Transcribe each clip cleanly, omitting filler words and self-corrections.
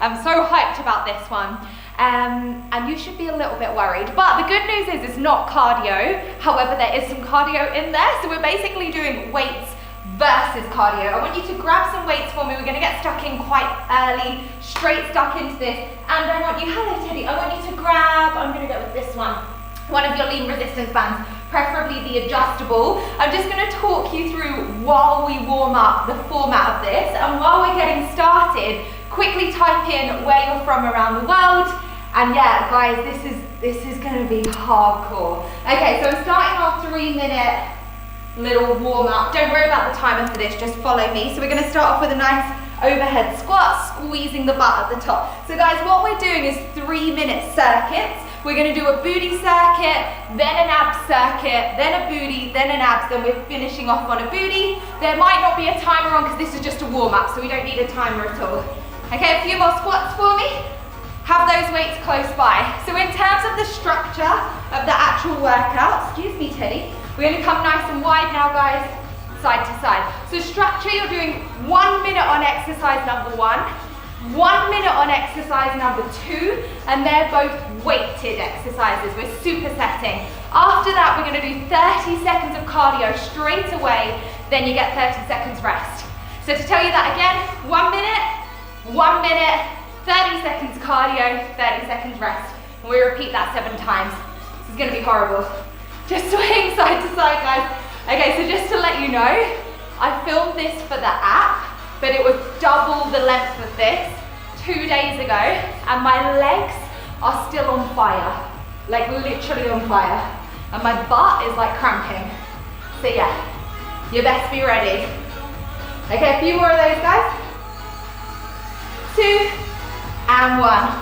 I'm so hyped about this one. And you should be a little bit worried. But the good news is it's not cardio. However, there is some cardio in there. So we're basically doing weights versus cardio. I want you to grab some weights for me. We're going to get stuck in quite early, straight stuck into this. And I want you, hello Teddy, I want you to grab, I'm going to go with this one of your lean resistance bands, preferably the adjustable. I'm just going to talk you through while we warm up the format of this. And while we're getting started, quickly type in where you're from around the world. And yeah, guys, this is going to be hardcore. Okay, so I'm starting our 3-minute little warm up. Don't worry about the timer for this, just follow me. So we're going to start off with a nice overhead squat, squeezing the butt at the top. So guys, what we're doing is 3-minute circuits. We're going to do a booty circuit, then an abs circuit, then a booty, then an abs, then we're finishing off on a booty. There might not be a timer on because this is just a warm up, so we don't need a timer at all. Okay, a few more squats for me. Have those weights close by. So in terms of the structure of the actual workout, excuse me Teddy, we're going to come nice and wide now, guys, side to side. So structure, you're doing 1 minute on exercise number 1, 1 minute on exercise number 2, and they're both weighted exercises. We're supersetting. After that, we're going to do 30 seconds of cardio straight away, then you get 30 seconds rest. So to tell you that again, 1 minute, 30 seconds cardio, 30 seconds rest. And we repeat that 7 times. This is going to be horrible. Just swaying side to side, guys. Okay, so just to let you know, I filmed this for the app, but it was double the length of this 2 days ago, and my legs are still on fire, like literally on fire, and my butt is like cramping. So yeah, you best be ready. Okay, a few more of those, guys. 2 and 1.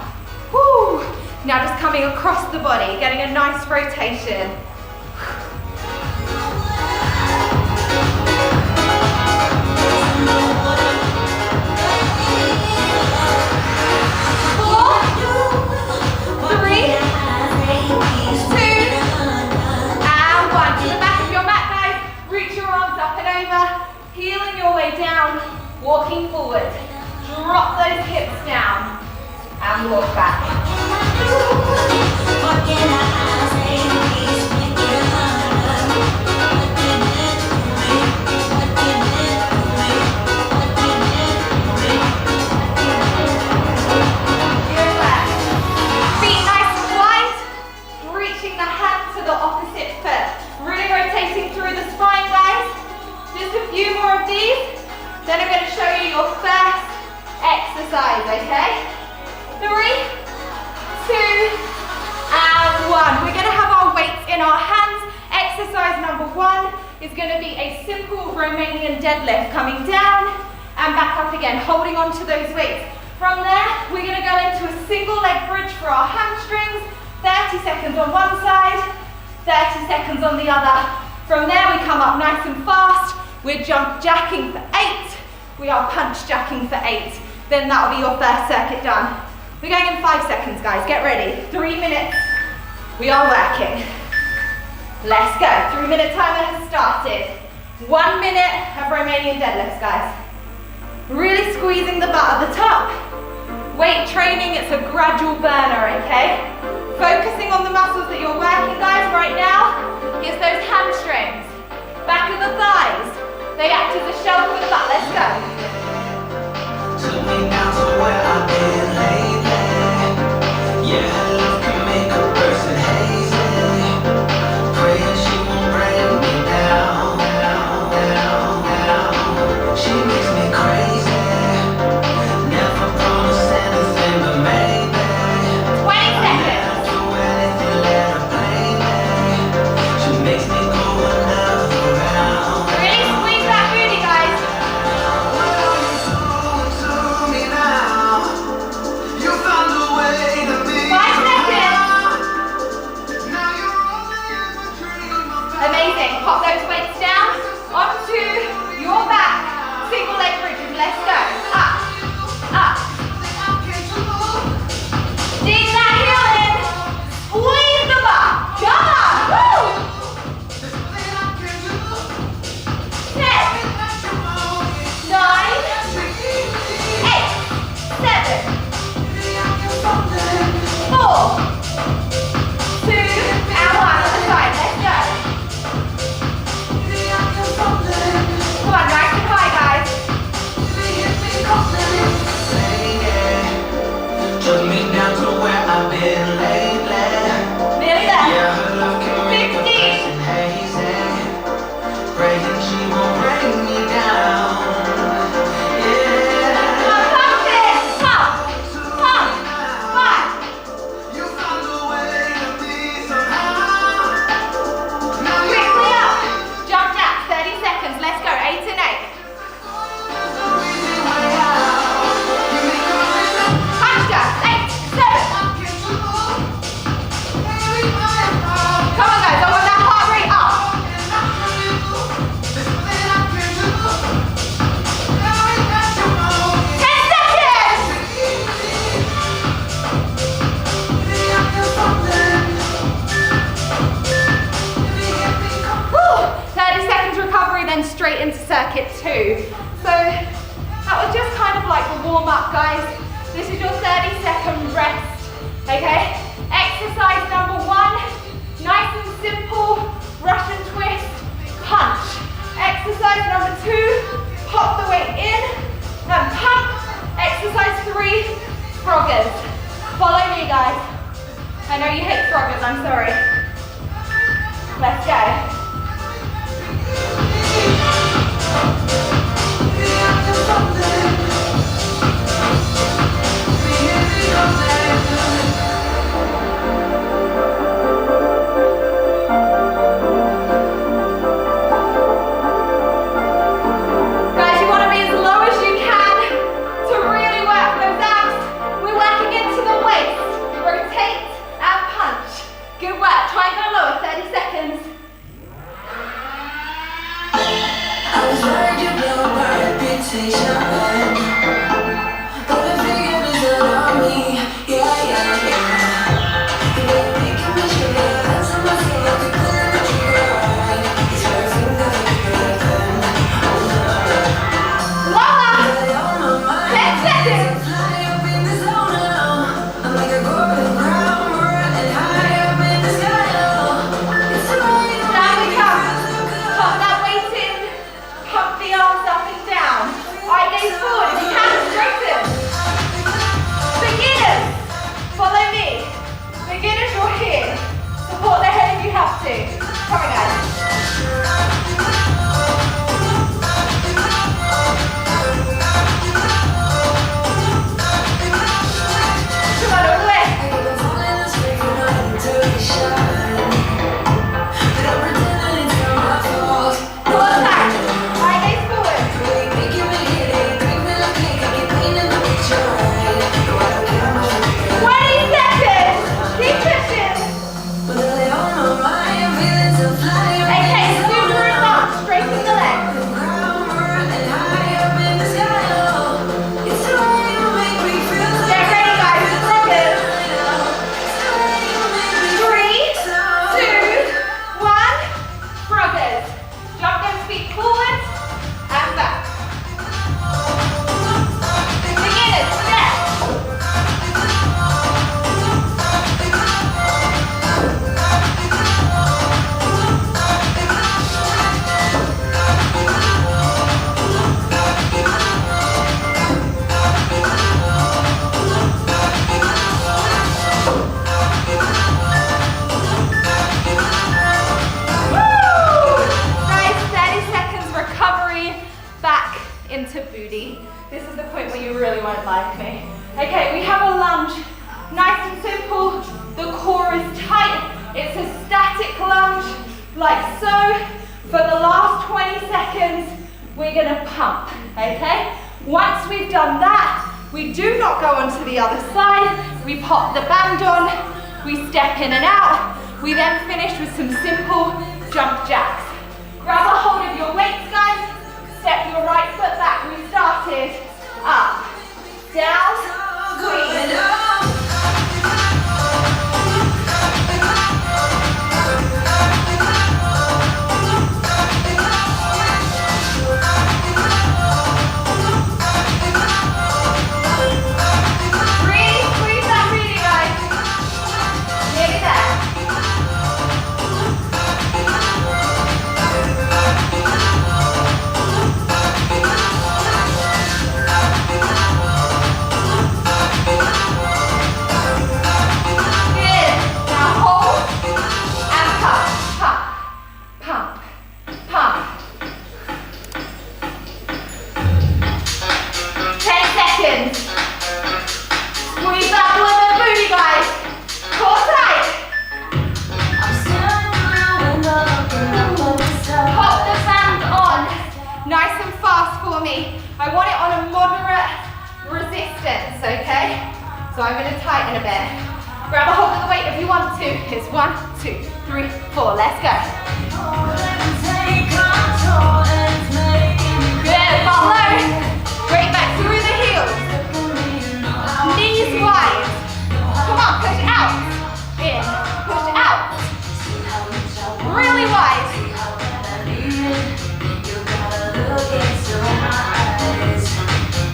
Woo! Now just coming across the body, getting a nice rotation. Heeling your way down, walking forward. Drop those hips down and walk back. Good work. Feet nice and wide, reaching the hand to the opposite foot. Really rotating through the spine, guys. Just a few more of these, then I'm going to show you your first exercise, okay? 3, 2, and 1. We're going to have our weights in our hands. Exercise number 1 is going to be a simple Romanian deadlift, coming down and back up again, holding on to those weights. From there, we're going to go into a single leg bridge for our hamstrings, 30 seconds on one side, 30 seconds on the other. From there, we come up nice and fast. We're jump jacking for 8. We are punch jacking for 8. Then that'll be your first circuit done. We're going in 5 seconds, guys. Get ready. 3 minutes. We are working. Let's go. 3-minute timer has started. 1 minute of Romanian deadlifts, guys. Really squeezing the butt at the top. Weight training, it's a gradual burner, okay? Focusing on the muscles that you're working, guys, right now. Is those hamstrings. Back of the thighs. They act as a shell for the butt. Let's go. Took me down to where I've been lately. Yeah, love can make a person hazy. Praying she won't bring me down, down, down, down. She makes me crazy. Never promised anything but maybe. 20 seconds. Never do anything, let her play me. She makes me go another round. Really squeeze that booty, guys. warm up, guys. This is your 30-second rest, okay? Exercise number 1, nice and simple, Russian twist, punch. Exercise number 2, pop the weight in and pump. Exercise 3, froggers. Follow me, guys. I know you hate froggers, I'm sorry. Let's go.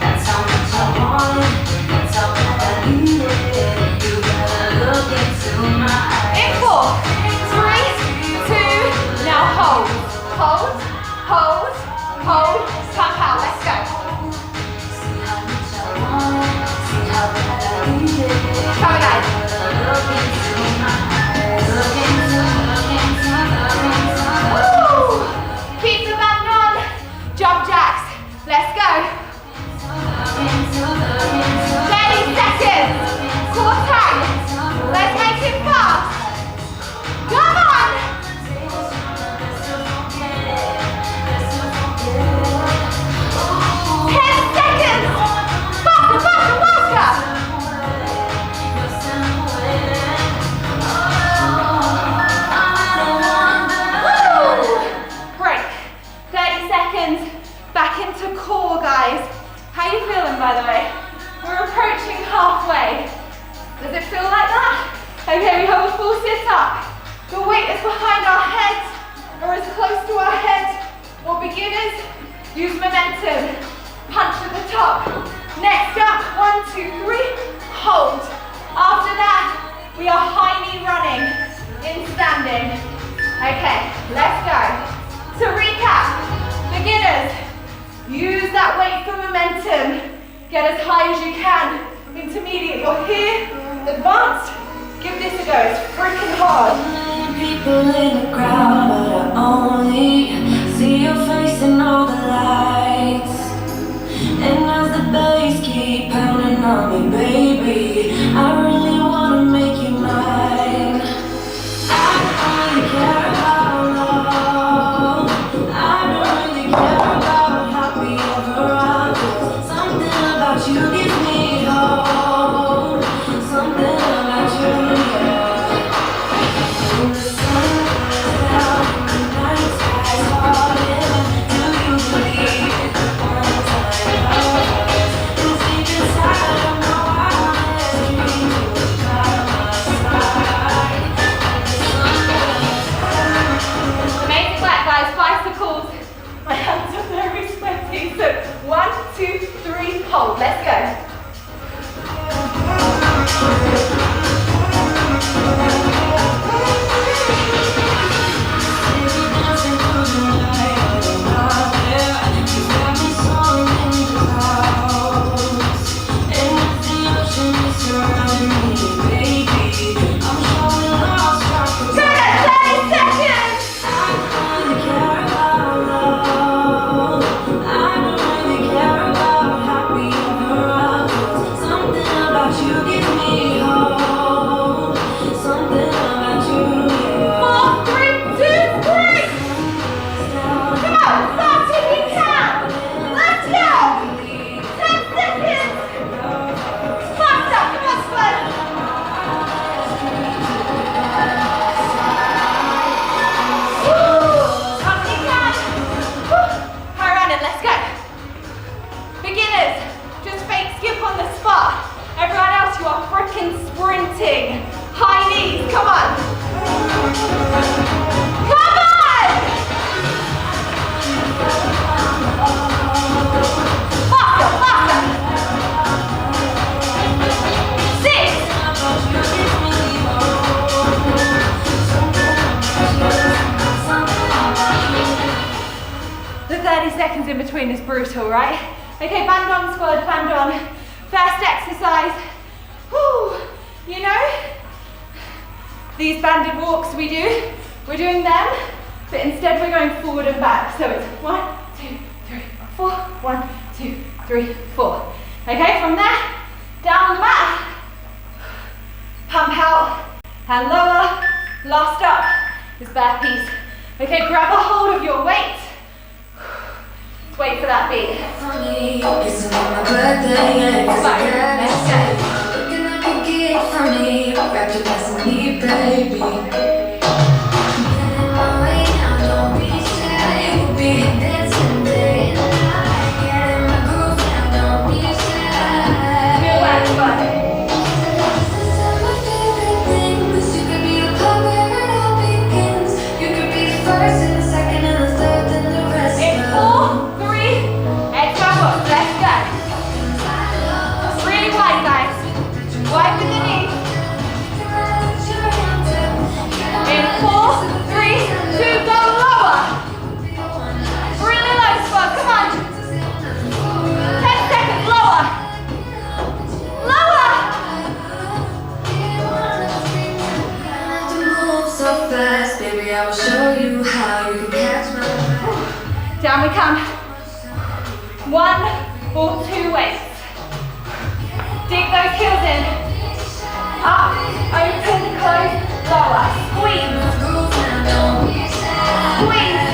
That's how much I want. 30 seconds. Core tag. Let's make it fast. Come on. 10 seconds. Faster, faster, faster. Break. 30 seconds. Back into core, guys. How are you feeling, by the way? We're approaching halfway. Does it feel like that? Okay, we have a full sit-up. The weight is behind our head or as close to our head. For beginners, use momentum. Punch at the top. Next up, 1, 2, 3, hold. After that, we are high knee running in standing. Okay, let's go. To recap, beginners, use that weight for momentum. Get as high as you can. Intermediate, you're here. Advanced, give this a go. It's freaking hard. People in the crowd, but I only see your face in all the lights. And as the bass keep pounding on me, baby, I really wanna make you mine. I don't really care about love. I don't really care about happy ever after. Something about you gives me hope. Something about you, yeah. When the sun goes down and the night sky's falling, do you believe in one-time lovers? And deep inside of my wildest dreams, you're by my side. Amazing work, guys. Bicycles. My hands are very sweaty. So 1, 2, 3, hold. Let's go. Seconds in between is brutal, right? Okay, band on squad, band on. First exercise. Whew. You know, these banded walks we do, we're doing them, but instead we're going forward and back. So it's 1, 2, 3, 4, 1, 2, 3, 4. Okay, from there, down on the mat. Pump out and lower. Last up is burpees. Okay, grab a hold of your weight. Wait for that beat. It's my birthday, Let's go. looking like a gift for me. Wrap your ass in me, baby. Getting my way now, don't be shy. We'll be dancing day and night. Getting my groove now, don't be shy. Good work, bud. This is my favorite thing, 'cause you could be the part where it all begins. You could be the first and the second and the third and the rest. In 4, 3, exhale, let's go. Really wide, guys. Wide with the knee. In 4, 3, 2, go lower. Really low, squad, come on. 10 seconds, lower. Lower. So fast, baby, I will show you how you can catch my breath. Down we come. 1 or 2 weights. Dig those heels in. Up, open, close, lower. Squeeze. Squeeze.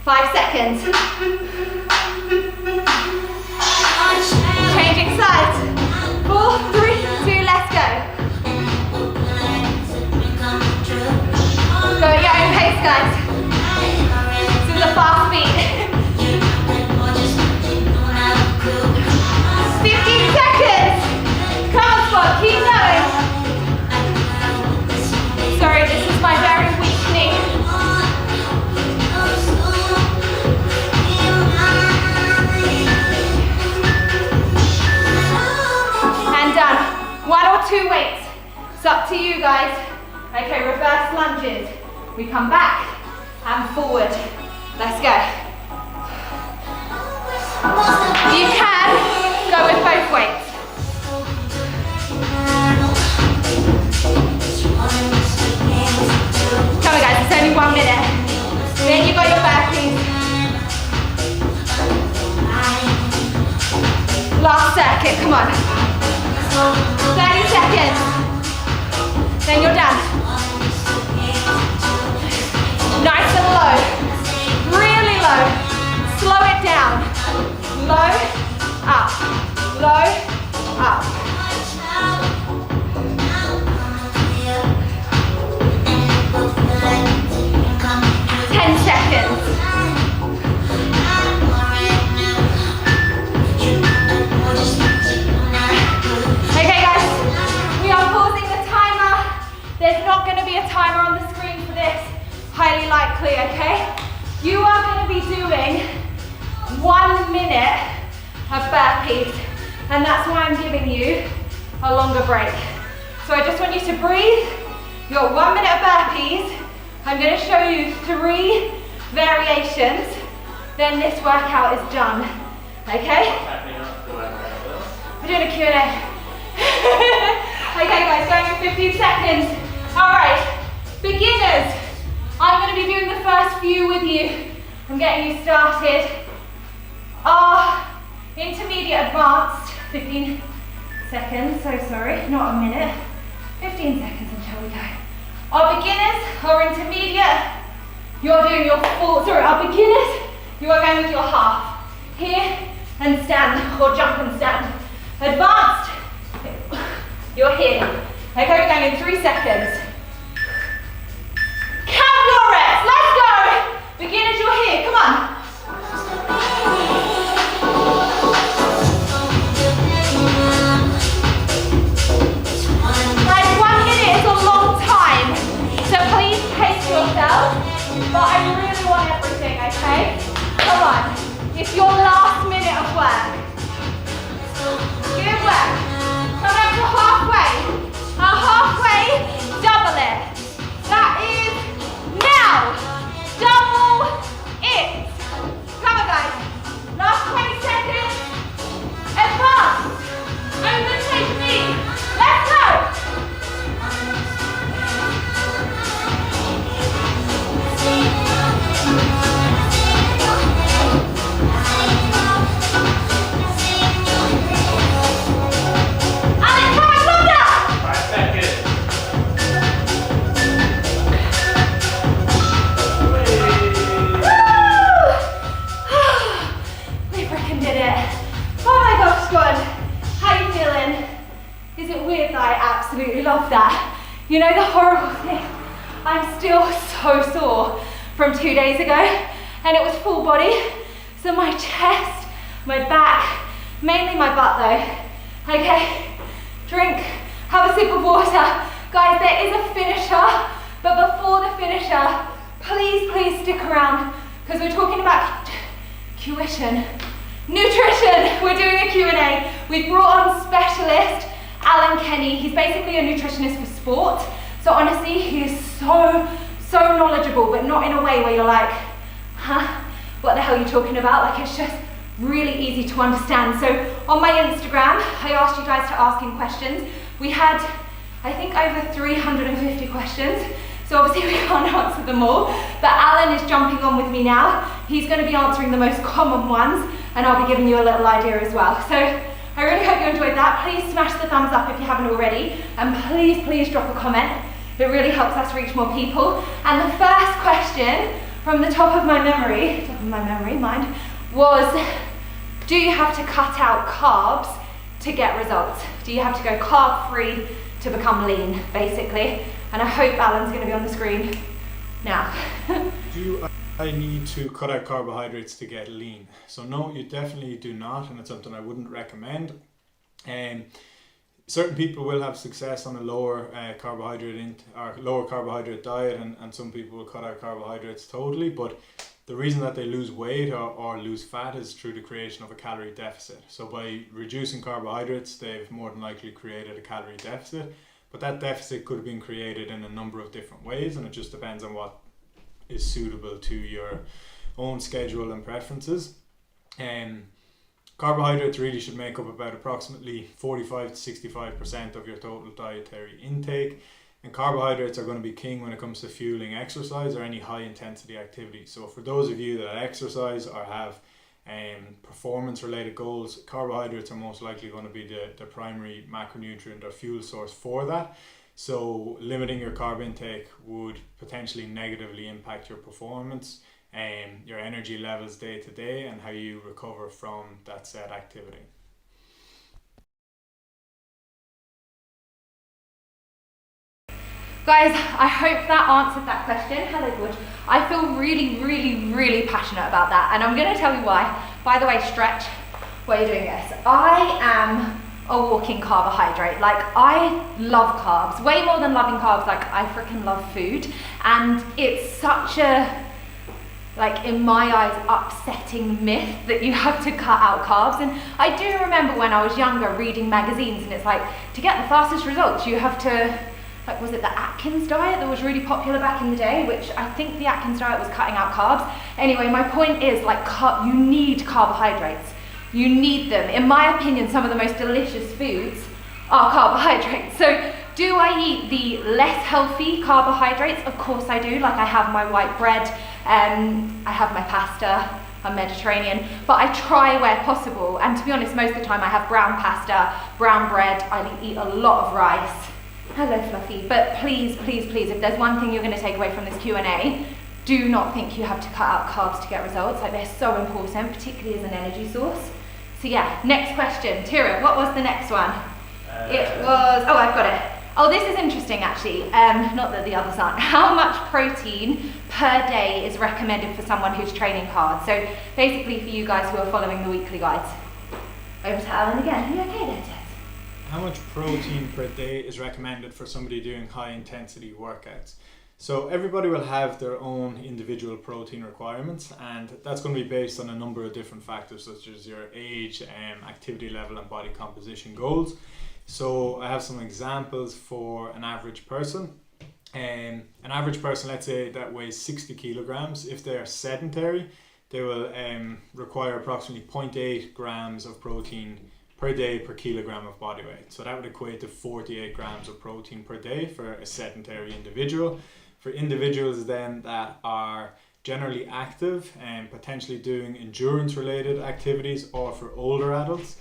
5 seconds. Changing sides. 4, 3, 2, let's go. Go at your own pace, guys. This is a fast beat. 15 seconds. Come on, squad, keep going. Sorry, this is my very weak knee. And done. 1 or 2 weights. It's up to you guys. Okay, reverse lunges. We come back and forward. Let's go. You can go with both weights. Come on guys, it's only 1 minute. Then you got your burpees. Last circuit, come on. 30 seconds. Then you're done. Nice and low. Really low. Slow it down. Low, up. Low, up. 10 seconds. Okay guys, we are pausing the timer. There's not going to be a timer on the screen for this, highly likely, okay? You are going to be doing 1 minute of burpees, and that's why I'm giving you a longer break. So I just want you to breathe. You got 1 minute of burpees. I'm going to show you 3 variations, then this workout is done, okay? We're doing a Q&A. Okay guys, going in 15 seconds. All right, beginners, I'm going to be doing the first few with you. I'm getting you started. Intermediate advanced, 15 seconds, so sorry, not a minute. 15 seconds until we go. Our beginners, our intermediate, you're doing your full, our beginners, you are going with your half. Here and stand, or jump and stand. Advanced, you're here. Okay, we're going in 3 seconds. Count your reps, let's go. Beginners, you're here, come on. Guys, 1 minute is a long time, so please pace yourself, but I really want everything, okay? Come on, it's your last minute of work. Good work. Come up to halfway. Halfway, double it. That is now. Double it. Come on, guys. Last 20 seconds. Advance. Overtake me. Let's go. Absolutely love that. You know the horrible thing? I'm still so sore from 2 days ago, and it was full body. So my chest, my back, mainly my butt though. Okay, drink, have a sip of water. Guys, there is a finisher, but before the finisher, please stick around, because we're talking about nutrition. We're doing a Q&A. We've brought on specialist Alan Kenny. He's basically a nutritionist for sport. So honestly, he is so knowledgeable, but not in a way where you're like, huh, what the hell are you talking about? Like, it's just really easy to understand. So on my Instagram, I asked you guys to ask him questions. We had, I think, over 350 questions. So obviously we can't answer them all, but Alan is jumping on with me now. He's going to be answering the most common ones, and I'll be giving you a little idea as well. So I really hope you enjoyed that. Please smash the thumbs up if you haven't already, and please drop a comment. It really helps us reach more people. And the first question from from the top of my memory, mind, was, do you have to cut out carbs to get results? Do you have to go carb free to become lean, basically? And I hope Alan's going to be on the screen now. Do I need to cut out carbohydrates to get lean? So no, you definitely do not, and it's something I wouldn't recommend. Certain people will have success on a lower carbohydrate diet, and some people will cut out carbohydrates totally, but the reason that they lose weight or lose fat is through the creation of a calorie deficit. So by reducing carbohydrates, they've more than likely created a calorie deficit, but that deficit could have been created in a number of different ways, and it just depends on what is suitable to your own schedule and preferences. Carbohydrates really should make up about approximately 45 to 65% of your total dietary intake, and carbohydrates are going to be king when it comes to fueling exercise or any high intensity activity. So for those of you that exercise or have performance related goals, carbohydrates are most likely going to be the primary macronutrient or fuel source for that. So limiting your carb intake would potentially negatively impact your performance, your energy levels day to day, and how you recover from that said activity. Guys, I hope that answered that question. Hello, George. I feel really passionate about that, and I'm going to tell you why. By the way, stretch while you're doing this. I am a walking carbohydrate. Like, I love carbs way more than loving carbs. Like, I freaking love food, and it's such a, like, in my eyes, upsetting myth that you have to cut out carbs. And I do remember when I was younger reading magazines, and it's like, to get the fastest results you have to, like, was it the Atkins diet that was really popular back in the day, which I think the Atkins diet was cutting out carbs. Anyway, my point is, like, you need carbohydrates. You need them. In my opinion, some of the most delicious foods are carbohydrates. So do I eat the less healthy carbohydrates? Of course I do. Like, I have my white bread, I have my pasta, I'm Mediterranean, but I try where possible. And to be honest, most of the time I have brown pasta, brown bread, I eat a lot of rice. Hello, Fluffy. But please, if there's one thing you're going to take away from this Q&A, do not think you have to cut out carbs to get results. Like, they're so important, particularly as an energy source. So yeah, next question. Tira, what was the next one? It was, oh, I've got it. Oh, this is interesting actually. Not that the others aren't. How much protein per day is recommended for someone who's training hard? So basically for you guys who are following the weekly guides. Over to Alan again. Are you okay there, Ted? How much protein per day is recommended for somebody doing high intensity workouts? So everybody will have their own individual protein requirements, and that's going to be based on a number of different factors such as your age, activity level and body composition goals. So I have some examples for an average person. An average person, let's say, that weighs 60 kilograms, if they are sedentary, they will require approximately 0.8 grams of protein per day per kilogram of body weight. So that would equate to 48 grams of protein per day for a sedentary individual. For individuals then that are generally active and potentially doing endurance related activities, or for older adults,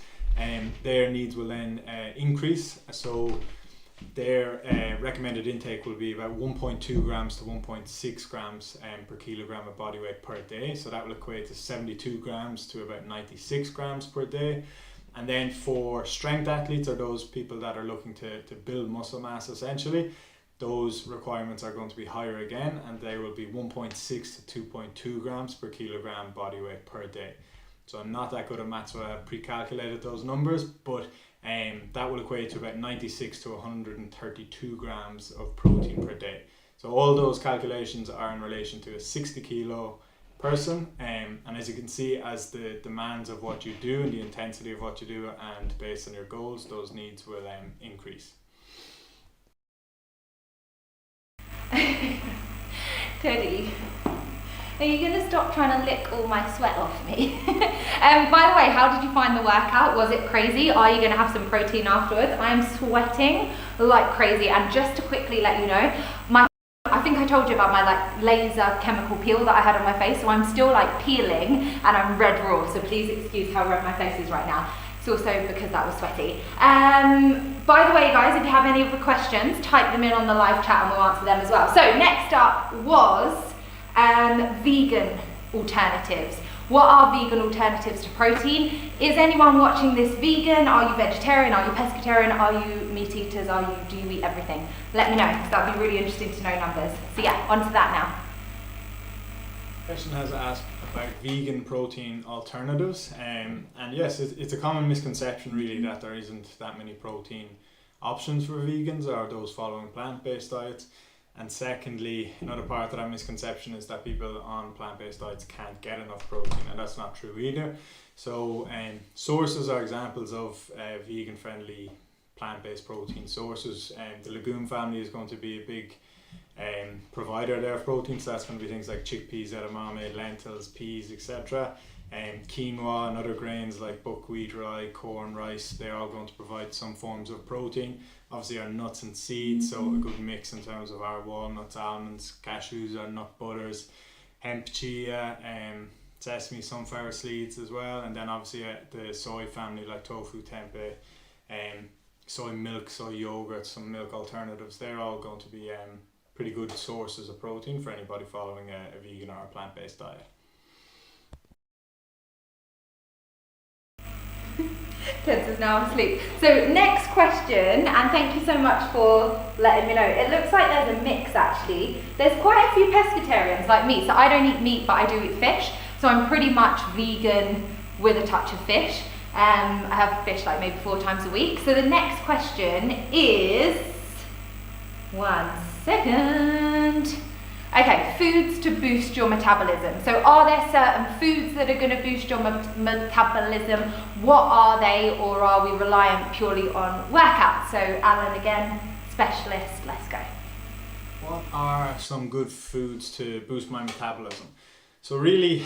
their needs will then increase. So their recommended intake will be about 1.2 grams to 1.6 grams per kilogram of body weight per day. So that will equate to 72 grams to about 96 grams per day. And then for strength athletes, or those people that are looking to build muscle mass essentially, those requirements are going to be higher again, and they will be 1.6 to 2.2 grams per kilogram body weight per day. So I'm not that good at maths, so I pre-calculated those numbers, but that will equate to about 96 to 132 grams of protein per day. So all those calculations are in relation to a 60 kilo person, and as you can see, as the demands of what you do and the intensity of what you do, and based on your goals, those needs will increase. Teddy, are you going to stop trying to lick all my sweat off me? By the way, how did you find the workout? Was it crazy? Are you going to have some protein afterwards? I am sweating like crazy, and just to quickly let you know, I think I told you about my like laser chemical peel that I had on my face, so I'm still like peeling and I'm red raw, so please excuse how red my face is right now. It's also because that was sweaty. By the way, guys, if you have any other questions, type them in on the live chat and we'll answer them as well. So next up was Vegan alternatives. What are vegan alternatives to protein? Is anyone watching this vegan? Are you vegetarian? Are you pescatarian? Are you meat eaters? Do you eat everything? Let me know, because that'd be really interesting to know numbers. So yeah, on to that now. Question has asked about vegan protein alternatives, and yes, it's a common misconception really that there isn't that many protein options for vegans or those following plant-based diets. And secondly, another part of that misconception is that people on plant-based diets can't get enough protein, and that's not true either. So sources are examples of vegan-friendly plant-based protein sources. The legume family is going to be a big provider there of protein, so that's going to be things like chickpeas, edamame, lentils, peas, etc. Quinoa and other grains like buckwheat, rye, corn, rice, they're all going to provide some forms of protein. Obviously our nuts and seeds, so a good mix in terms of our walnuts, almonds, cashews, our nut butters, hemp, chia, sesame, sunflower seeds as well, and then obviously the soy family like tofu, tempeh, soy milk, soy yogurt, some milk alternatives. They're all going to be pretty good sources of protein for anybody following a vegan or a plant-based diet. Teds is now asleep. So next question, and thank you so much for letting me know. It looks like there's a mix actually. There's quite a few pescatarians like me, so I don't eat meat but I do eat fish. So I'm pretty much vegan with a touch of fish. I have fish like maybe 4 times a week. So the next question is, 1 second. Okay, foods to boost your metabolism. So are there certain foods that are going to boost your metabolism? What are they, or are we reliant purely on workouts? So Alan again, specialist, let's go. What are some good foods to boost my metabolism? So really,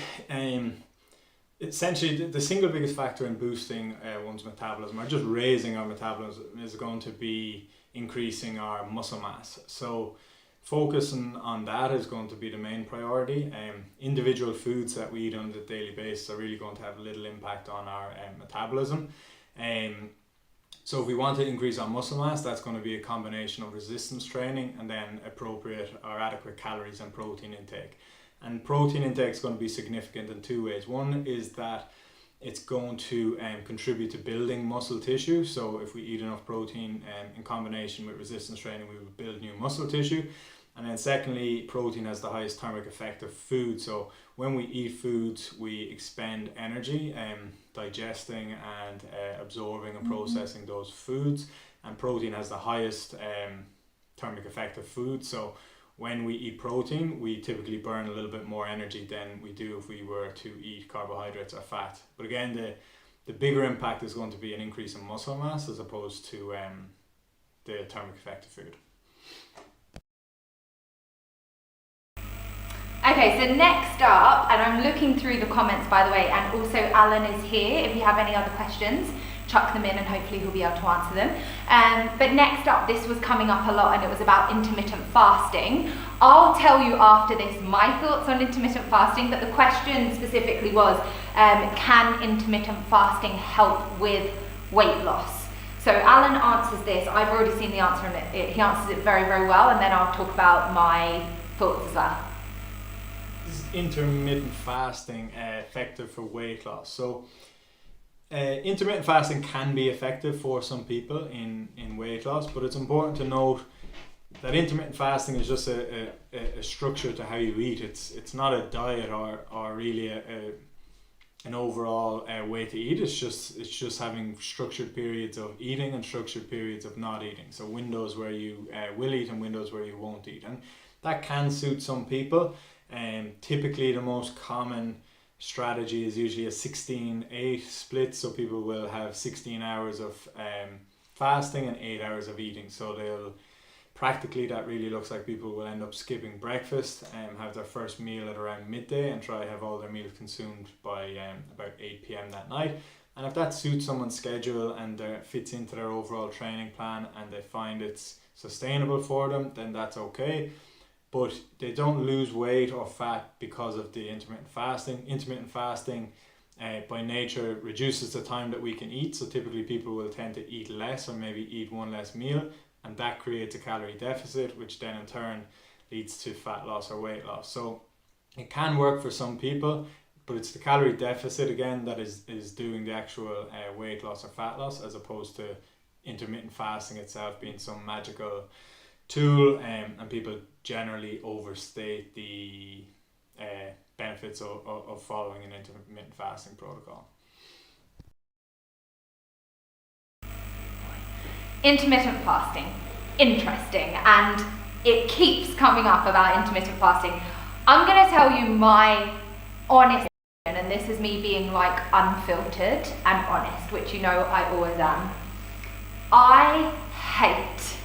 essentially the single biggest factor in boosting one's metabolism, or just raising our metabolism, is going to be increasing our muscle mass. So focusing on that is going to be the main priority. Individual foods that we eat on a daily basis are really going to have little impact on our metabolism. So if we want to increase our muscle mass, that's going to be a combination of resistance training and then appropriate or adequate calories and protein intake. And protein intake is going to be significant in 2 ways. One is that it's going to contribute to building muscle tissue. So if we eat enough protein in combination with resistance training, we will build new muscle tissue. And then secondly, protein has the highest thermic effect of food. So when we eat foods, we expend energy digesting and absorbing and processing those foods. And protein has the highest thermic effect of food. So when we eat protein, we typically burn a little bit more energy than we do if we were to eat carbohydrates or fat. But again, the bigger impact is going to be an increase in muscle mass as opposed to the thermic effect of food. Okay, so next up, and I'm looking through the comments by the way, and also Alan is here. If you have any other questions, chuck them in and hopefully he'll be able to answer them. But next up, this was coming up a lot and it was about intermittent fasting. I'll tell you after this my thoughts on intermittent fasting, but the question specifically was, can intermittent fasting help with weight loss? So Alan answers this. I've already seen the answer and he answers it very, very well, and then I'll talk about my thoughts as well. Is intermittent fasting effective for weight loss? So intermittent fasting can be effective for some people in weight loss, but it's important to note that intermittent fasting is just a structure to how you eat. It's not a diet or really an overall way to eat. It's just having structured periods of eating and structured periods of not eating. So windows where you will eat and windows where you won't eat, and that can suit some people. Typically the most common strategy is usually a 16-8 split, so people will have 16 hours of fasting and 8 hours of eating. So they'll practically, that really looks like people will end up skipping breakfast and have their first meal at around midday and try to have all their meals consumed by about 8 p.m. that night. And if that suits someone's schedule and fits into their overall training plan and they find it's sustainable for them, then that's okay. But they don't lose weight or fat because of the intermittent fasting. Intermittent fasting by nature reduces the time that we can eat, so typically people will tend to eat less or maybe eat one less meal, and that creates a calorie deficit, which then in turn leads to fat loss or weight loss. So It can work for some people, but it's the calorie deficit again that is doing the actual weight loss or fat loss, as opposed to intermittent fasting itself being some magical tool, and people generally overstate the benefits of following an intermittent fasting protocol. Intermittent fasting, interesting, and it keeps coming up about intermittent fasting. I'm going to tell you my honest opinion, and this is me being like unfiltered and honest, which you know I always am. I hate,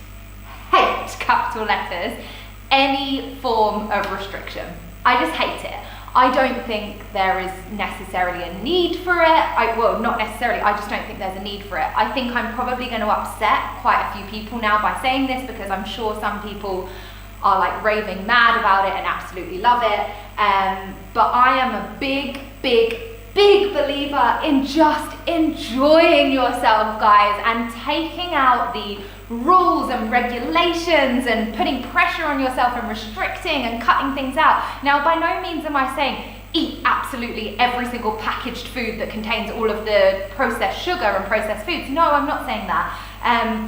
capital letters, any form of restriction. I just hate it. I don't think there is necessarily a need for it. Well, not necessarily, I just don't think there's a need for it. I think I'm probably going to upset quite a few people now by saying this, because I'm sure some people are like raving mad about it and absolutely love it. But I am a big believer in just enjoying yourself, guys, and taking out the rules and regulations and putting pressure on yourself and restricting and cutting things out. Now, by no means am I saying eat absolutely every single packaged food that contains all of the processed sugar and processed foods. No, I'm not saying that.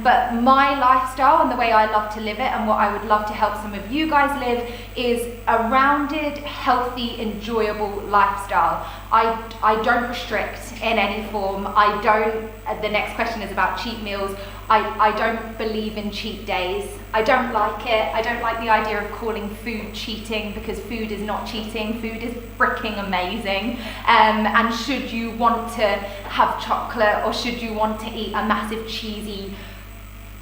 But my lifestyle and the way I love to live it, and what I would love to help some of you guys live, is a rounded, healthy, enjoyable lifestyle. I don't restrict in any form. I don't, the next question is about cheat meals. I don't believe in cheat days. I don't like it. I don't like the idea of calling food cheating, because food is not cheating. Food is freaking amazing. And should you want to have chocolate, or should you want to eat a massive cheesy,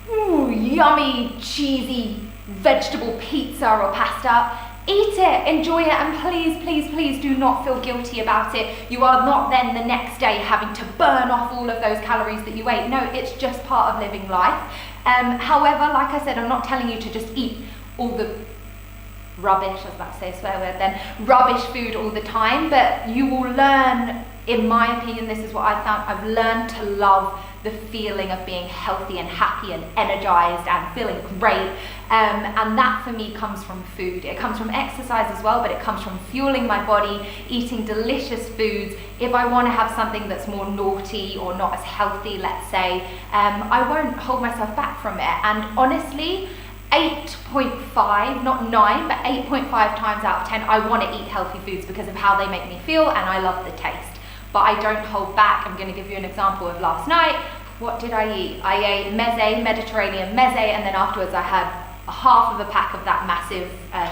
yummy cheesy vegetable pizza or pasta, eat it, enjoy it, and please do not feel guilty about it. You are not then the next day having to burn off all of those calories that you ate. No, it's just part of living life. However, like I said, I'm not telling you to just eat all the rubbish, I was about to say a swear word then, rubbish food all the time, but you will learn, in my opinion, this is what I found, I've learned to love the feeling of being healthy and happy and energized and feeling great, and that for me comes from food. It comes from exercise as well, but it comes from fueling my body, eating delicious foods. If I want to have something that's more naughty or not as healthy, let's say, I won't hold myself back from it. And honestly, 8.5, not 9, but 8.5 times out of 10, I want to eat healthy foods because of how they make me feel, and I love the taste. But I don't hold back. I'm going to give you an example of last night. What did I eat? I ate meze, Mediterranean meze, and then afterwards I had half of a pack of that massive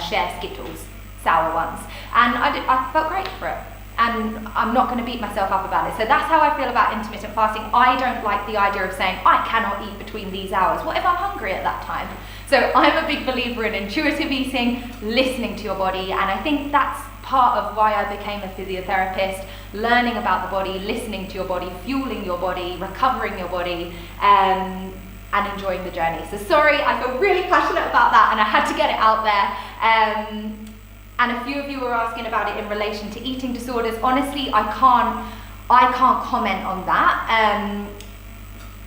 share Skittles, sour ones. And I felt great for it. And I'm not going to beat myself up about it. So that's how I feel about intermittent fasting. I don't like the idea of saying, I cannot eat between these hours. What if I'm hungry at that time? So I'm a big believer in intuitive eating, listening to your body, and I think that's part of why I became a physiotherapist, learning about the body, listening to your body, fueling your body, recovering your body, and enjoying the journey. So sorry, I feel really passionate about that, and I had to get it out there. And a few of you were asking about it in relation to eating disorders. Honestly, I can't comment on that.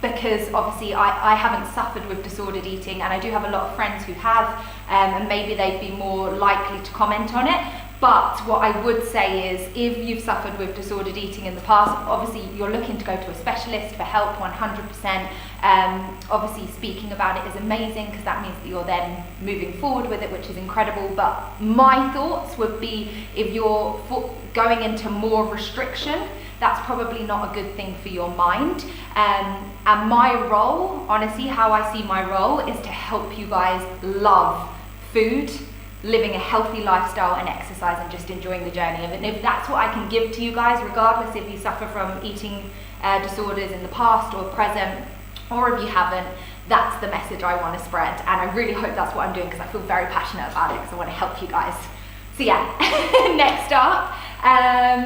Because obviously I haven't suffered with disordered eating, and I do have a lot of friends who have, and maybe they'd be more likely to comment on it. But what I would say is, if you've suffered with disordered eating in the past, obviously you're looking to go to a specialist for help 100%. Obviously speaking about it is amazing, because that means that you're then moving forward with it, which is incredible. But my thoughts would be, if you're going into more restriction, that's probably not a good thing for your mind. And my role, honestly, how I see my role, is to help you guys love food, living a healthy lifestyle, and exercise, and just enjoying the journey. And if that's what I can give to you guys, regardless if you suffer from eating disorders in the past or present, or if you haven't, that's the message I want to spread. And I really hope that's what I'm doing, because I feel very passionate about it, because I want to help you guys. So yeah, next up,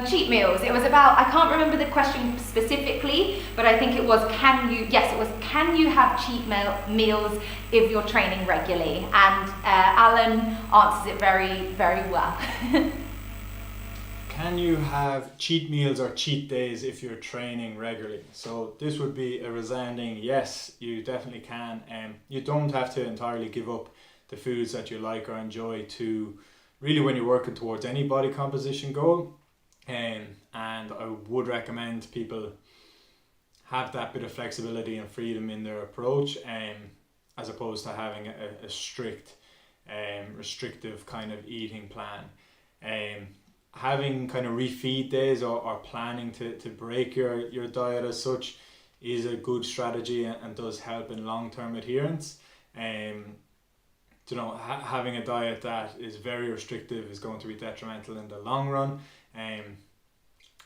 cheat meals. It was about, I can't remember the question specifically, but I think it was, can you have cheat meals if you're training regularly? And Alan answers it very, very well. Can you have cheat meals or cheat days if you're training regularly? So this would be a resounding yes, you definitely can. You don't have to entirely give up the foods that you like or enjoy to really when you're working towards any body composition goal. And I would recommend people have that bit of flexibility and freedom in their approach, as opposed to having a strict, restrictive kind of eating plan. Having kind of refeed days or planning to break your diet as such is a good strategy and does help in long-term adherence. Having a diet that is very restrictive is going to be detrimental in the long run.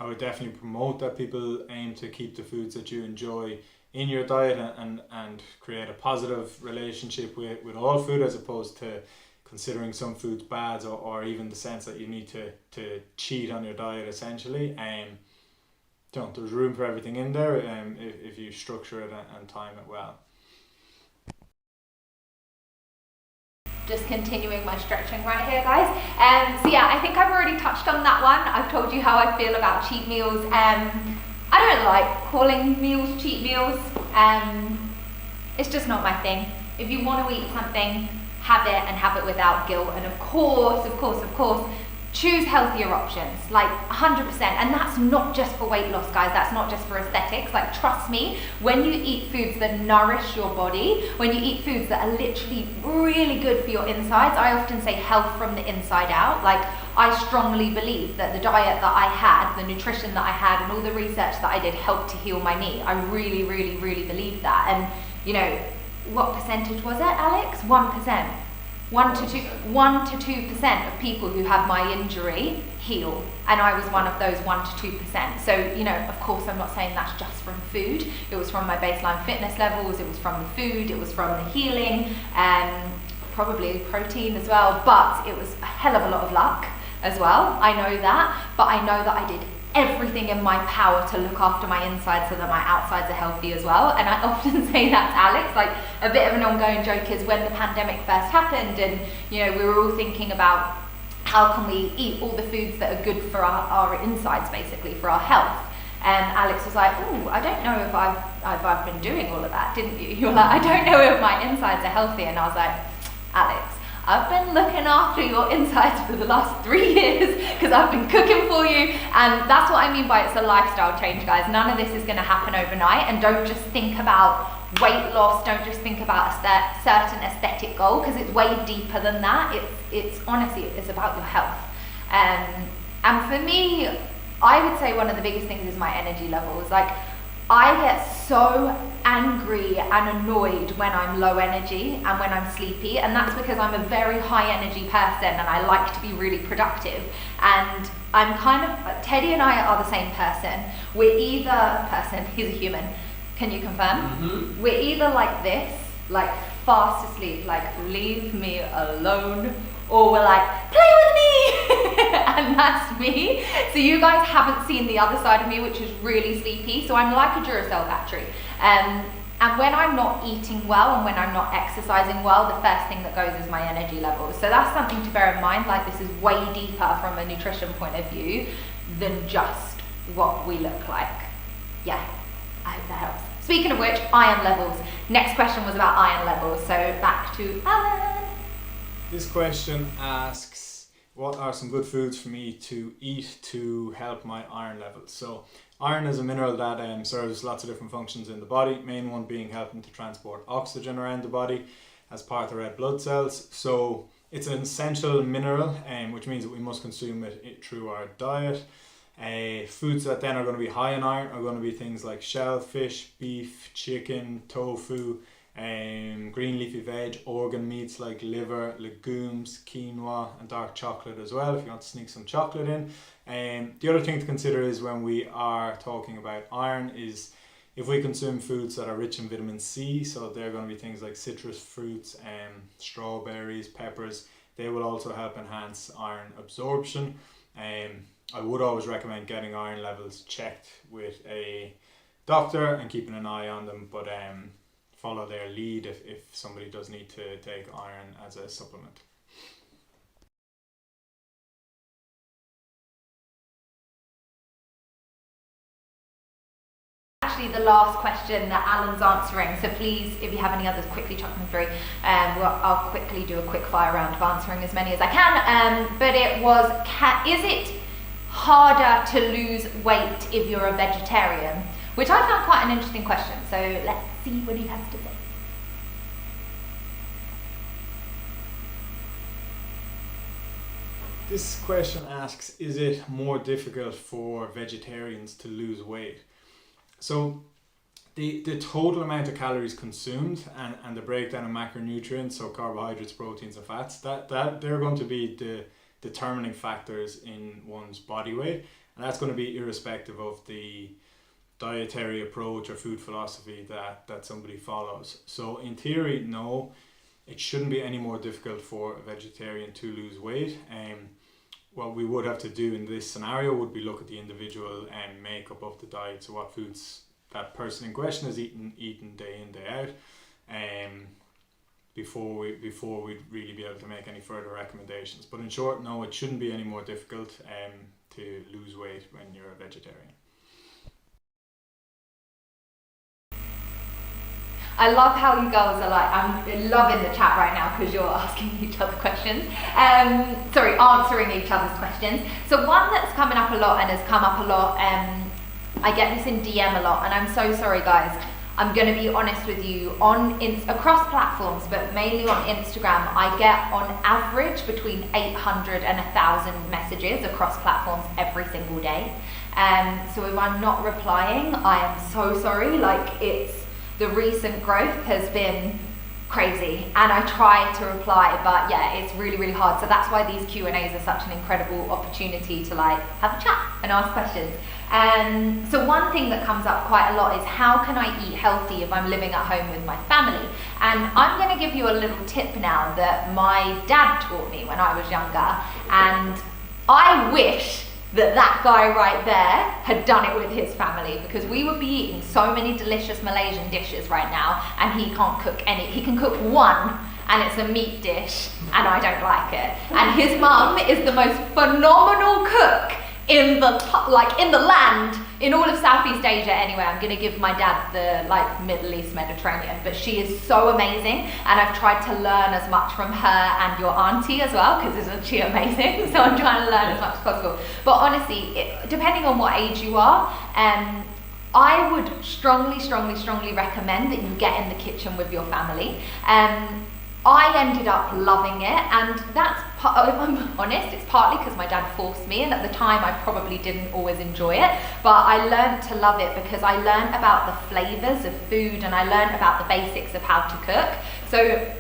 I would definitely promote that people aim to keep the foods that you enjoy in your diet and create a positive relationship with all food, as opposed to considering some foods bad or even the sense that you need to cheat on your diet essentially. There's room for everything in there if you structure it and time it well. Just continuing my stretching right here, guys. So yeah, I think I've already touched on that one. I've told you how I feel about cheat meals. I don't like calling meals cheat meals. It's just not my thing. If you want to eat something, have it and have it without guilt. And of course, choose healthier options, like 100%. And that's not just for weight loss, guys. That's not just for aesthetics. Like, trust me, when you eat foods that nourish your body, when you eat foods that are literally really good for your insides, I often say health from the inside out. Like, I strongly believe that the diet that I had, the nutrition that I had, and all the research that I did helped to heal my knee. I really, really, really believe that. And, you know, what percentage was it, Alex? 1%. 1 to 2% of people who have my injury heal, and I was one of those 1 to 2%. So, you know, of course, I'm not saying that's just from food. It was from my baseline fitness levels, it was from the food, it was from the healing, probably protein as well, but it was a hell of a lot of luck as well. I know that, but I know that I did everything in my power to look after my insides so that my outsides are healthy as well. And I often say that to Alex, like a bit of an ongoing joke is when the pandemic first happened and, you know, we were all thinking about how can we eat all the foods that are good for our insides, basically, for our health. And Alex was like, oh, I don't know if I've been doing all of that, didn't you? You were like, I don't know if my insides are healthy. And I was like, Alex, I've been looking after your insides for the last 3 years because I've been cooking for you. And that's what I mean by it's a lifestyle change, guys. None of this is going to happen overnight. And don't just think about weight loss. Don't just think about a certain aesthetic goal, because it's way deeper than that. It's honestly, it's about your health. And for me, I would say one of the biggest things is my energy levels. Like, I get so angry and annoyed when I'm low energy and when I'm sleepy, and that's because I'm a very high energy person and I like to be really productive. And I'm kind of, Teddy and I are the same person. We're either he's a human, can you confirm? Mm-hmm. We're either like this, like fast asleep, like leave me alone, or we're like, play with me! And that's me. So you guys haven't seen the other side of me, which is really sleepy. So I'm like a Duracell battery. And when I'm not eating well and when I'm not exercising well, the first thing that goes is my energy levels. So that's something to bear in mind. Like, this is way deeper from a nutrition point of view than just what we look like. Yeah, I hope that helps. Speaking of which, iron levels. Next question was about iron levels. So back to Alan. This question asks, what are some good foods for me to eat to help my iron levels? So iron is a mineral that serves lots of different functions in the body, main one being helping to transport oxygen around the body as part of the red blood cells. So it's an essential mineral, which means that we must consume it through our diet. Foods that then are going to be high in iron are going to be things like shellfish, beef, chicken, tofu, green leafy veg, organ meats like liver, legumes, quinoa, and dark chocolate as well, if you want to sneak some chocolate in. The other thing to consider is when we are talking about iron is if we consume foods that are rich in vitamin C, so they're going to be things like citrus fruits, strawberries, peppers. They will also help enhance iron absorption. I would always recommend getting iron levels checked with a doctor and keeping an eye on them, but follow their lead if somebody does need to take iron as a supplement. actually the last question that Alan's answering. So please, if you have any others, quickly chuck them through. I'll quickly do a quick fire round of answering as many as I can. But it was, is it harder to lose weight if you're a vegetarian? Which I found quite an interesting question. So let's see what he has to say. This question asks, is it more difficult for vegetarians to lose weight? So the total amount of calories consumed and the breakdown of macronutrients, so carbohydrates, proteins and fats, that they're going to be the determining factors in one's body weight, and that's going to be irrespective of the dietary approach or food philosophy that somebody follows. So in theory, no, it shouldn't be any more difficult for a vegetarian to lose weight. What we would have to do in this scenario would be look at the individual and makeup of the diet, so what foods that person in question is eating day in, day out, before we'd really be able to make any further recommendations. But in short, no, it shouldn't be any more difficult to lose weight when you're a vegetarian. I love how you girls are like, I'm loving the chat right now because you're asking each other questions. Answering each other's questions. So one that's coming up a lot and has come up a lot, I get this in DM a lot, and I'm so sorry guys. I'm going to be honest with you, across platforms, but mainly on Instagram, I get on average between 800 and 1,000 messages across platforms every single day. So if I'm not replying, I am so sorry. The recent growth has been crazy, and I try to reply, but yeah, it's really, really hard. So that's why these Q&As are such an incredible opportunity to have a chat and ask questions. So one thing that comes up quite a lot is, how can I eat healthy if I'm living at home with my family? And I'm going to give you a little tip now that my dad taught me when I was younger, and I wish that guy right there had done it with his family, because we would be eating so many delicious Malaysian dishes right now, and he can't cook any. He can cook one, and it's a meat dish, and I don't like it. And his mum is the most phenomenal cook in the land, in all of Southeast Asia anyway. I'm gonna give my dad the Middle East Mediterranean, but she is so amazing, and I've tried to learn as much from her and your auntie as well, because isn't she amazing? So I'm trying to learn as much as possible. But honestly, depending on what age you are, I would strongly recommend that you get in the kitchen with your family. I ended up loving it, and that's, if I'm honest, it's partly because my dad forced me, and at the time I probably didn't always enjoy it, but I learned to love it because I learned about the flavors of food, and I learned about the basics of how to cook. So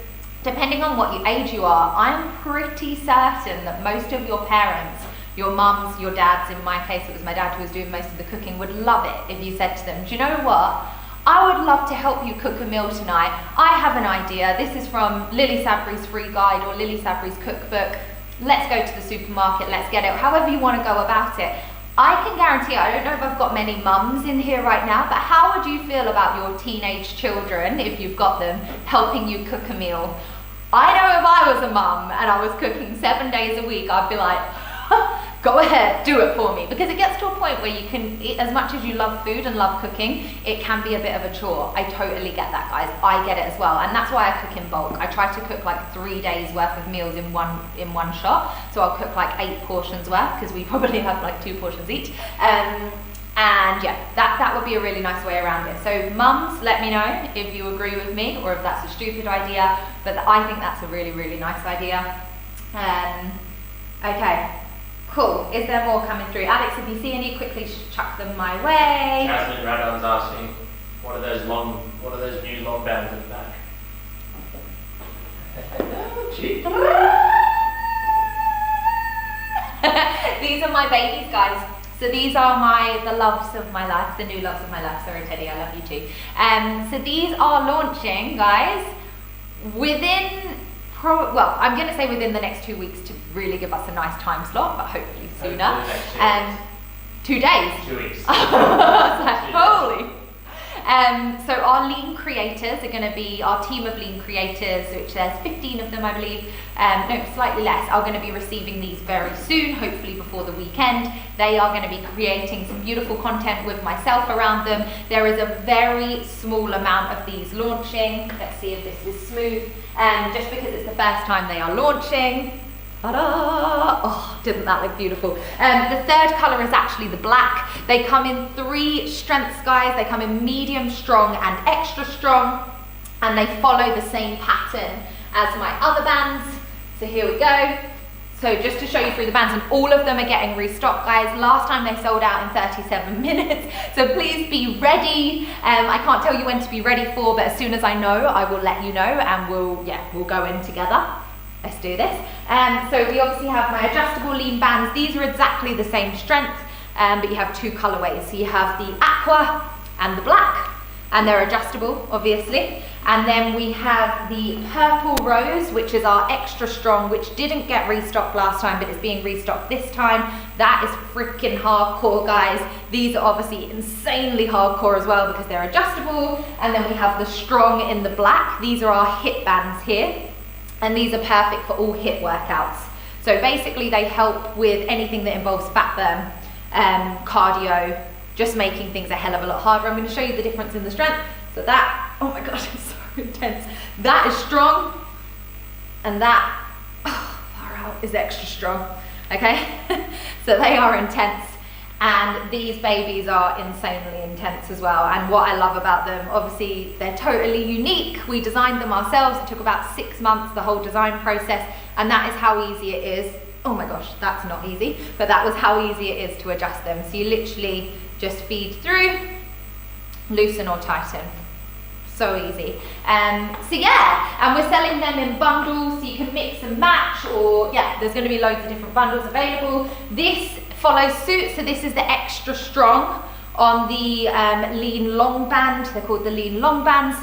depending on what age you are, I'm pretty certain that most of your parents, your mums, your dads, in my case it was my dad who was doing most of the cooking, would love it if you said to them, do you know what? I would love to help you cook a meal tonight. I have an idea. This is from Lilly Sabry's free guide or Lilly Sabry's cookbook. Let's go to the supermarket, let's get it, however you want to go about it. I can guarantee, I don't know if I've got many mums in here right now, but how would you feel about your teenage children, if you've got them, helping you cook a meal? I know if I was a mum and I was cooking 7 days a week, I'd be like, go ahead, do it for me. Because it gets to a point where you can, as much as you love food and love cooking, it can be a bit of a chore. I totally get that, guys. I get it as well. And that's why I cook in bulk. I try to cook 3 days worth of meals in one shot. So I'll cook 8 portions worth, because we probably have 2 portions each. And yeah, that would be a really nice way around it. So mums, let me know if you agree with me or if that's a stupid idea, but I think that's a really, really nice idea. Okay. Cool. Is there more coming through? Alex, if you see any, quickly chuck them my way. Jasmine Radon's asking, what are those new long bands at the back? Gee. These are my babies, guys. So these are the loves of my life, the new loves of my life. Sorry, Teddy, I love you too. So these are launching, guys, within, I'm going to say within the next 2 weeks to really give us a nice time slot, but hopefully sooner. 2 days. 2 weeks. Holy. So our lean creators are going to be our team of lean creators, which there's 15 of them, I believe. No, slightly less, are going to be receiving these very soon, hopefully before the weekend. They are going to be creating some beautiful content with myself around them. There is a very small amount of these launching. Let's see if this is smooth. Just because it's the first time they are launching. Ta-da! Oh, didn't that look beautiful? The third colour is actually the black. They come in 3 strengths, guys. They come in medium strong and extra strong, and they follow the same pattern as my other bands. So here we go. So just to show you through the bands, and all of them are getting restocked, guys. Last time they sold out in 37 minutes, so please be ready. I can't tell you when to be ready for, but as soon as I know, I will let you know, and we'll go in together. Let's do this. So we obviously have my adjustable lean bands. These are exactly the same strength, but you have 2 colorways. So you have the aqua and the black, and they're adjustable, obviously. And then we have the purple rose, which is our extra strong, which didn't get restocked last time, but it's being restocked this time. That is freaking hardcore, guys. These are obviously insanely hardcore as well because they're adjustable. And then we have the strong in the black. These are our hip bands here. And these are perfect for all hip workouts. So basically they help with anything that involves fat burn, cardio, just making things a hell of a lot harder. I'm going to show you the difference in the strength. So that, oh my gosh, it's so intense. That is strong, and that, far out, is extra strong, okay? So they are intense, and these babies are insanely intense as well. And what I love about them, obviously they're totally unique. We designed them ourselves. It took about 6 months, the whole design process, and that is how easy it is. Oh my gosh, that's not easy, but that was how easy it is to adjust them. So you literally just feed through, loosen or tighten. So easy. So yeah, and we're selling them in bundles, so you can mix and match, or yeah, there's going to be loads of different bundles available. This follows suit, so this is the extra strong on the lean long band. They're called the lean long bands.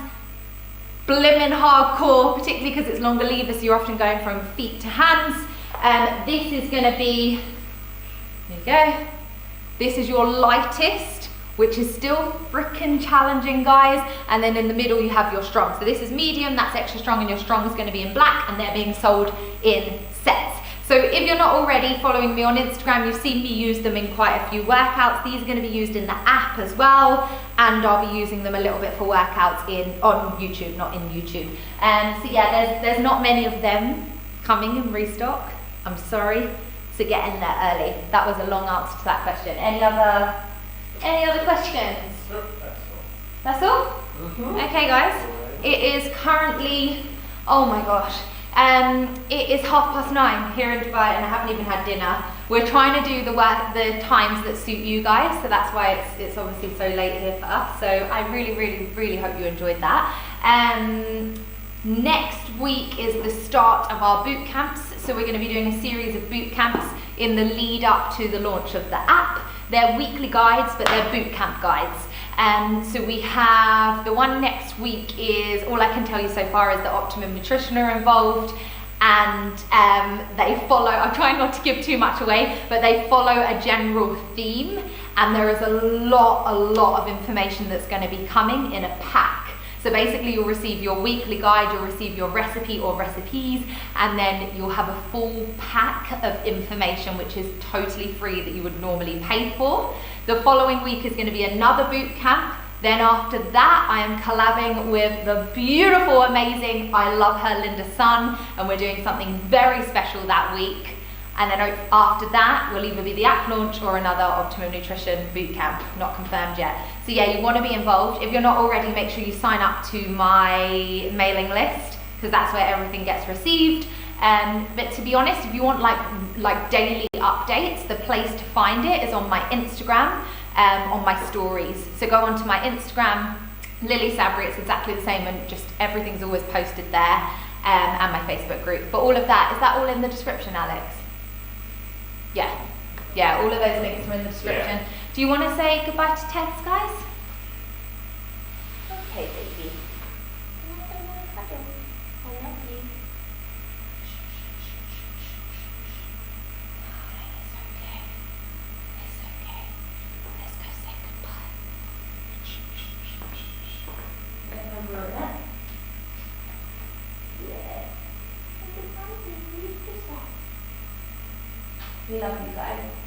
Blimmin' hardcore, particularly because it's longer levers, so you're often going from feet to hands. This is going to be, there you go, this is your lightest, which is still freaking challenging, guys. And then in the middle you have your strong. So this is medium, that's extra strong, and your strong is going to be in black, and they're being sold in sets. So if you're not already following me on Instagram, you've seen me use them in quite a few workouts. These are going to be used in the app as well, and I'll be using them a little bit for workouts on YouTube, not in YouTube. So yeah, there's not many of them coming in restock. I'm sorry, so get in there early. That was a long answer to that question. Any other questions? Nope, That's all? Mm-hmm. Okay, guys. It is currently, oh my gosh, it is 9:30 here in Dubai, and I haven't even had dinner. We're trying to do the times that suit you guys, so that's why it's obviously so late here for us. So I really, really, really hope you enjoyed that. Next week is the start of our boot camps. So we're going to be doing a series of boot camps in the lead up to the launch of the app. They're weekly guides, but they're boot camp guides. So we have the one next week is, all I can tell you so far is the Optimum nutrition are involved, and they follow, I'm trying not to give too much away, but they follow a general theme, and there is a lot of information that's going to be coming in a pack. So basically you'll receive your weekly guide, you'll receive your recipe or recipes, and then you'll have a full pack of information which is totally free that you would normally pay for. The following week is going to be another boot camp. Then after that, I am collabing with the beautiful, amazing, I love her, Linda Sun, and we're doing something very special that week. And then after that will either be the app launch or another Optimum Nutrition bootcamp, not confirmed yet. So yeah, you want to be involved. If you're not already, make sure you sign up to my mailing list, because that's where everything gets received. But to be honest, if you want like daily updates, the place to find it is on my Instagram, on my stories. So go onto my Instagram, Lilly Sabri, it's exactly the same, and just everything's always posted there, and my Facebook group. But all of that, is that all in the description, Alex? Yeah, all of those links are in the description. Yeah. Do you want to say goodbye to Teds, guys? Okay, baby. I love you. It's okay. It's okay. Let's go say goodbye. We love you guys.